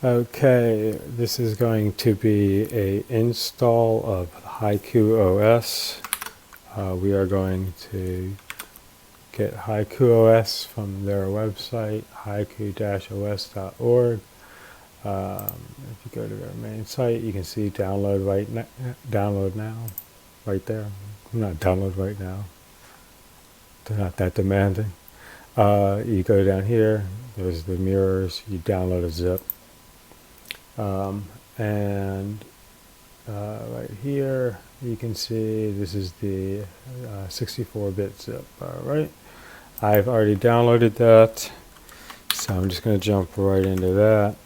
Okay, this is going to be a install of Haiku OS. We are going to get Haiku OS from their website, haiku-os.org. If you go to their main site, you can see download now, right there. Not download right now. They're not that demanding. You go down here. There's the mirrors. You download a zip. And right here you can see this is the 64-bit zip. Right, I've already downloaded that, so I'm just going to jump right into that.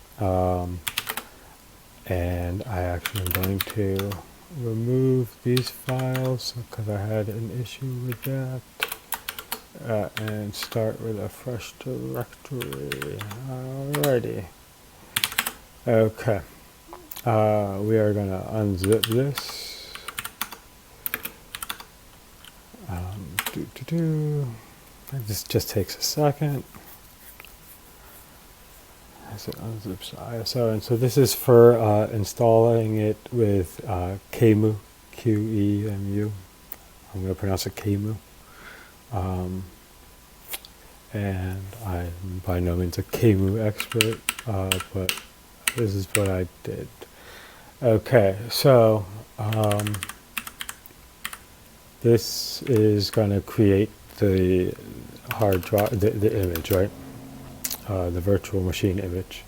And I actually am going to remove these files because I had an issue with that, and start with a fresh directory. Alrighty. Okay, we are going to unzip this. This just takes a second as it unzips the ISO. And so this is for installing it with QEMU, QEMU. I'm going to pronounce it QEMU. And I'm by no means a QEMU expert, but this is what I did. Okay, so this is going to create the hard drive, the image, right? The virtual machine image.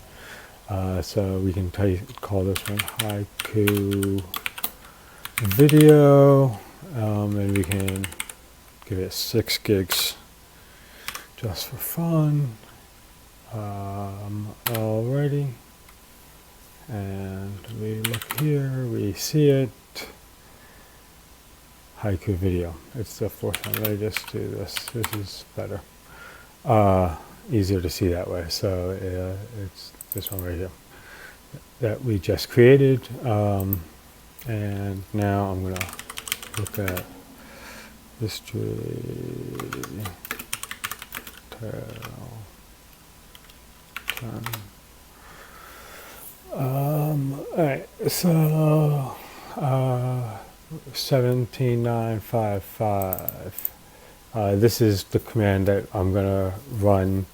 So we can call this one Haiku Video, and we can give it 6 gigs just for fun. Alrighty. And we look here, we see it. Haiku Video. It's the fourth one. Let me just do this. This is better. Easier to see that way. So it's this one right here that we just created. And now I'm going to look at history. Alright, so 17955. This is the command that I'm going to run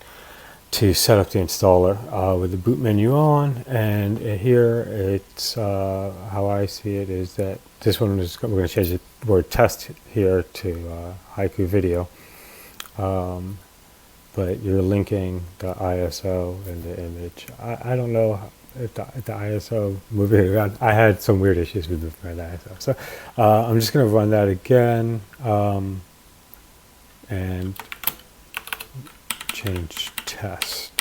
to set up the installer with the boot menu on. And here it's how I see it is that this one is, we're going to change the word test here to Haiku Video. But you're linking the ISO and the image. I don't know if the ISO moving it around. I had some weird issues with the ISO. So I'm just going to run that again and change test.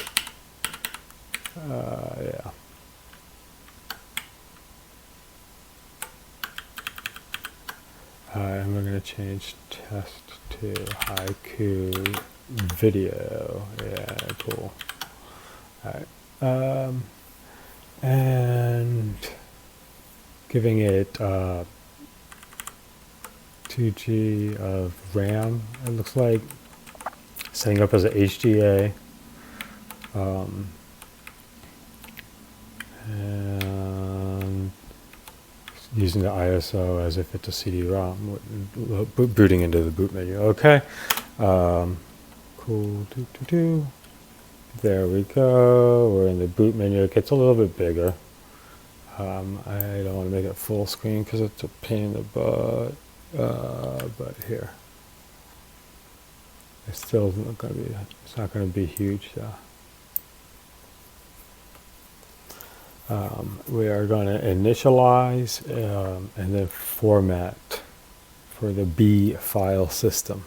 Yeah. And we're going to change test to Haiku Video. Yeah, cool. All right. And giving it 2G of RAM, it looks like. Setting up as a HDA. And using the ISO as if it's a CD-ROM, booting into the boot menu. Okay. Cool. There we go. We're in the boot menu. It gets a little bit bigger. I don't want to make it full screen because it's a pain in the butt. But here, it's still not going to be. It's not going to be huge though. We are going to initialize and then format for the B file system.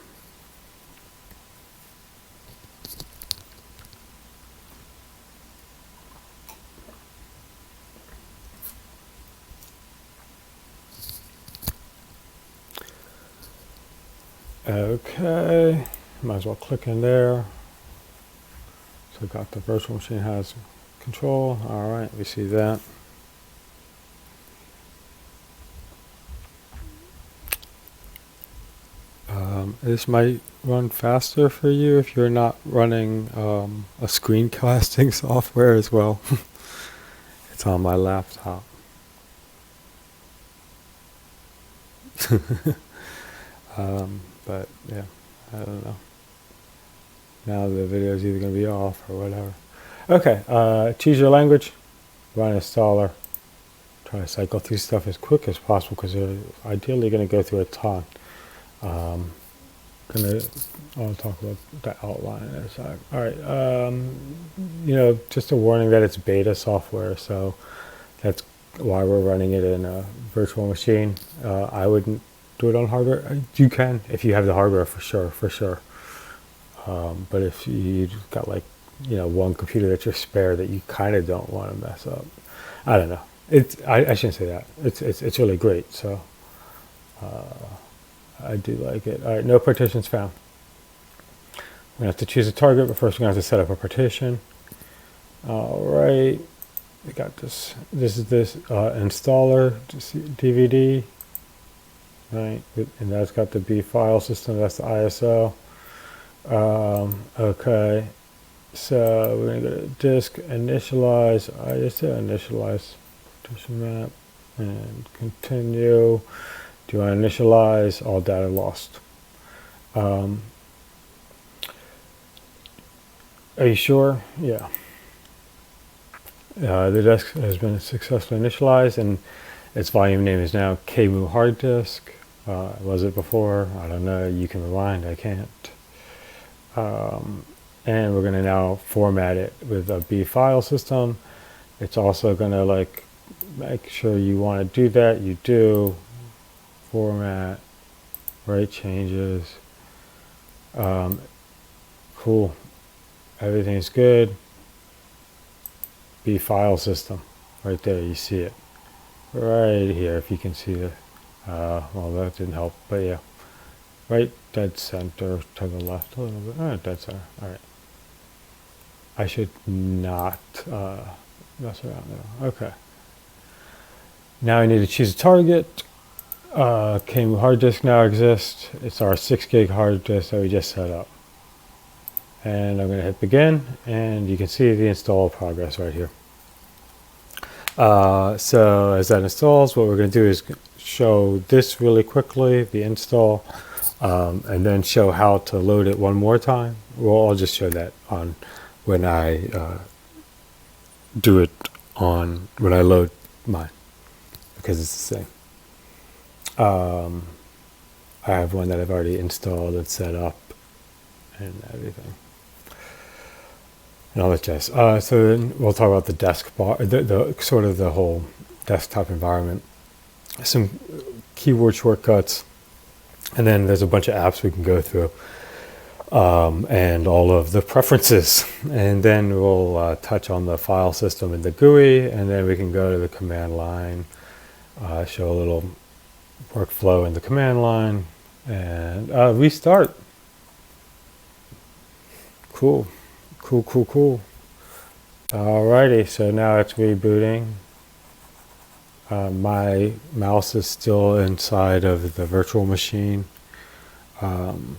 Okay, might as well click in there. So got the virtual machine has control. All right, we see that. This might run faster for you if you're not running a screencasting software as well. It's on my laptop. But yeah, I don't know. Now the video is either going to be off or whatever. Okay, choose your language, run installer. Try to cycle through stuff as quick as possible because they're ideally going to go through a ton. I'll talk about the outline in a sec. All right, just a warning that it's beta software, so that's why we're running it in a virtual machine. I wouldn't do it on hardware. You can if you have the hardware for sure. But if you got like one computer that's your spare that you kind of don't want to mess up, I don't know. I shouldn't say that. It's really great. So I do like it. All right, no partitions found. We're gonna have to choose a target, but first we're gonna have to set up a partition. All right, we got this. This is this installer DVD, right? And that's got the B file system. That's the ISO. Okay, so we're gonna go to disk initialize. I just did initialize partition map and continue. Do you want to initialize all data lost? Are you sure? Yeah. The disk has been successfully initialized and its volume name is now QEMU hard disk. Was it before? I don't know. You can rewind. I can't. And we're going to now format it with a B file system. It's also going to make sure you want to do that. You do. Format, write changes. Cool. Everything's good. B file system. Right there, you see it. Right here, if you can see it. Well, that didn't help, but yeah. Right dead center to the left a little bit. Oh, dead center. All right. I should not mess around there. Okay. Now I need to choose a target. QEMU hard disk now exists. It's our 6 gig hard disk that we just set up. And I'm going to hit begin, and you can see the install progress right here. So as that installs, what we're going to do is show this really quickly, the install, and then show how to load it one more time. Well, I'll just show that on when I do it on when I load mine, because it's the same. I have one that I've already installed and set up and everything. And all that jazz. So then we'll talk about the desk bar, the sort of the whole desktop environment. Some keyboard shortcuts, and then there's a bunch of apps we can go through, and all of the preferences. And then we'll touch on the file system and the GUI, and then we can go to the command line, show a little workflow in the command line, and restart. Cool. Alrighty, so now it's rebooting. My mouse is still inside of the virtual machine, and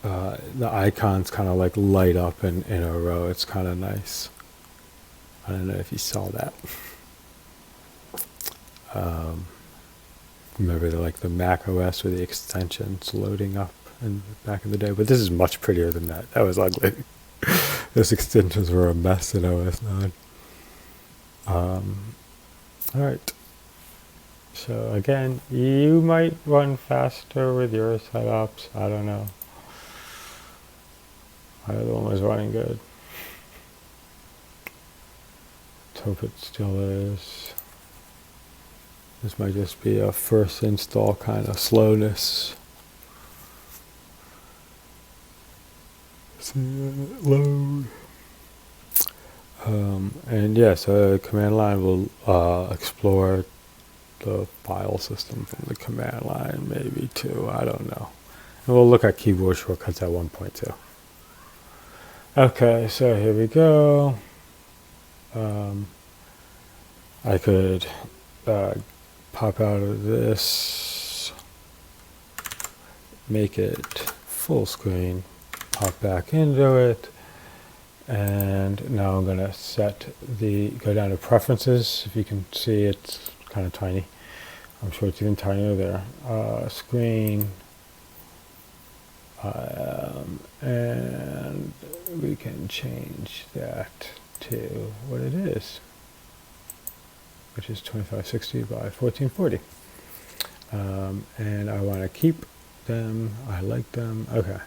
the icons kind of like light up in a row. It's kind of nice. I don't know if you saw that. Remember the Mac OS with the extensions loading up back in the day, but this is much prettier than that. That was ugly. Those extensions were a mess in OS 9. All right. So again, you might run faster with your setups. I don't know. My other one was running good. Let's hope it still is. This might just be a first install kind of slowness. See it load. And yeah, so command line will explore the file system from the command line, maybe too. I don't know. And we'll look at keyboard shortcuts at one point too. Okay, so here we go. I could pop out of this, make it full screen, pop back into it, And now I'm going to go down to preferences. If you can see, it's kind of tiny. I'm sure it's even tinier there. Screen. And we can change that to what it is, which is 2560 by 1440. And I want to keep them. I like them. Okay.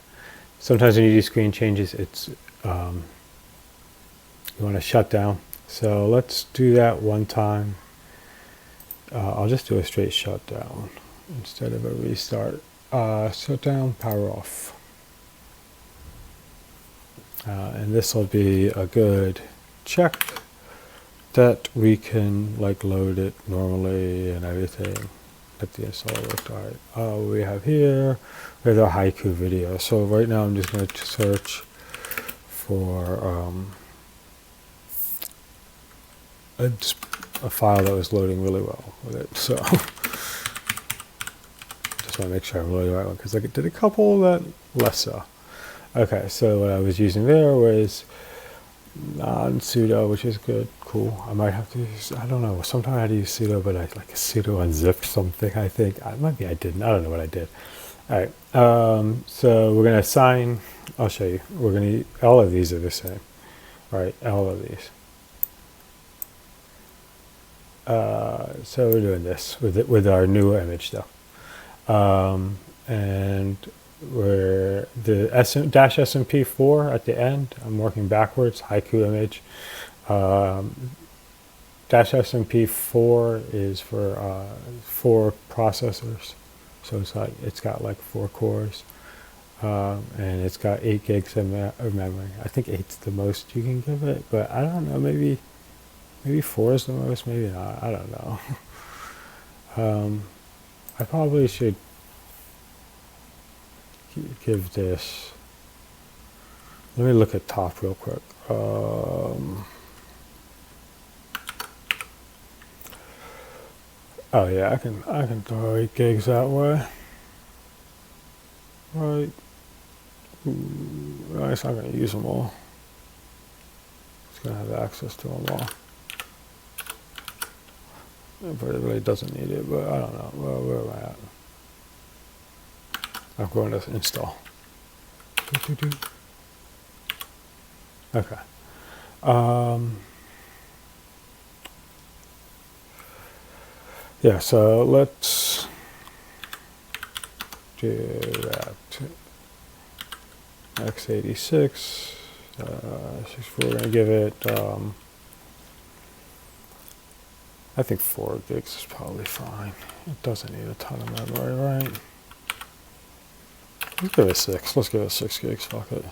Sometimes when you do screen changes, it's you want to shut down. So let's do that one time. I'll just do a straight shutdown instead of a restart. Shut down, power off. And this will be a good check that we can like load it normally and everything. That the installer worked all right. We have here with our Haiku video. So right now I'm just going to search for a file that was loading really well with it. So just want to make sure I'm really the right one, because I did a couple that less so. Okay, so what I was using there was non-sudo, which is good, cool. I might have to use, I don't know, sometimes I had to use sudo, but I like a sudo unzipped something, I think. Maybe I didn't, I don't know what I did. All right, so we're going to assign, I'll show you. We're going to, all of these are the same, right? All of these. So we're doing this with our new image though. And we're the -SMP4 at the end. I'm working backwards, Haiku image. -SMP4 is for 4 processors. So it's got like 4 cores. And it's got 8 gigs of memory. I think 8's the most you can give it, but I don't know, maybe 4 is the most, maybe not, I don't know. I probably should give this, let me look at top real quick. Oh yeah, I can throw 8 gigs that way. Right. It's not going to use them all. It's going to have access to them all. But it really doesn't need it, but I don't know. Where am I at? I'm going to install. Okay. Yeah, so let's do that. x86. We're going to give it, I think 4 gigs is probably fine. It doesn't need a ton of memory, right? Let's give it 6. Let's give it 6 gigs. Fuck it.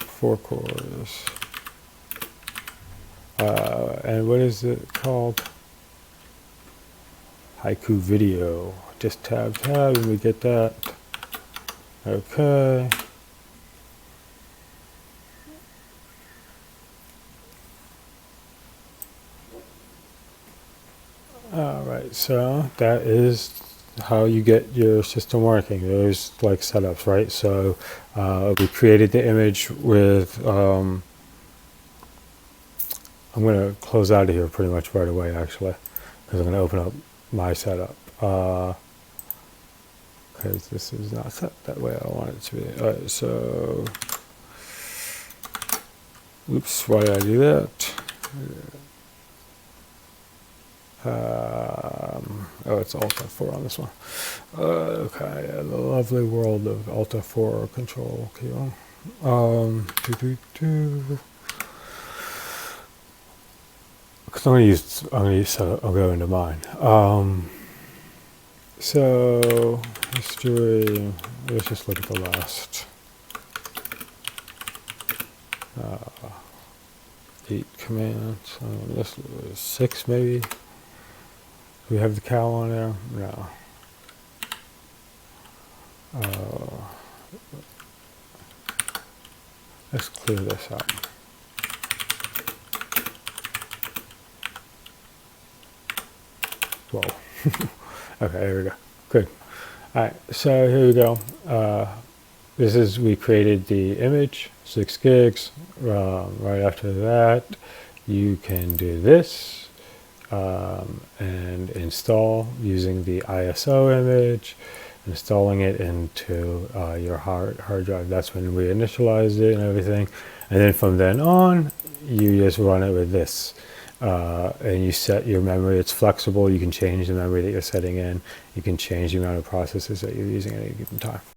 4 cores. And what is it called? Haiku video. Just tab, and we get that. Okay. Alright, so that is how you get your system working. There's like setups, right? So we created the image with, I'm going to close out of here pretty much right away actually, because I'm going to open up my setup. Because this is not set that way I want it to be. Alright, so, oops, why did I do that? Oh, it's Alta 4 on this one. Okay, the lovely world of Alta 4 control key on. Because I'm gonna go into mine. So history. Let's just look at the last 8 commands. This was 6 maybe. Do we have the cow on there? No. Let's clear this out. Whoa. Okay, there we go. Good. All right, so here we go. We created the image, 6 gigs. Right after that, you can do this and install using the ISO image, installing it into your hard drive. That's when we initialized it and everything. And then from then on, you just run it with this. And you set your memory. It's flexible. You can change the memory that you're setting in. You can change the amount of processes that you're using at any given time.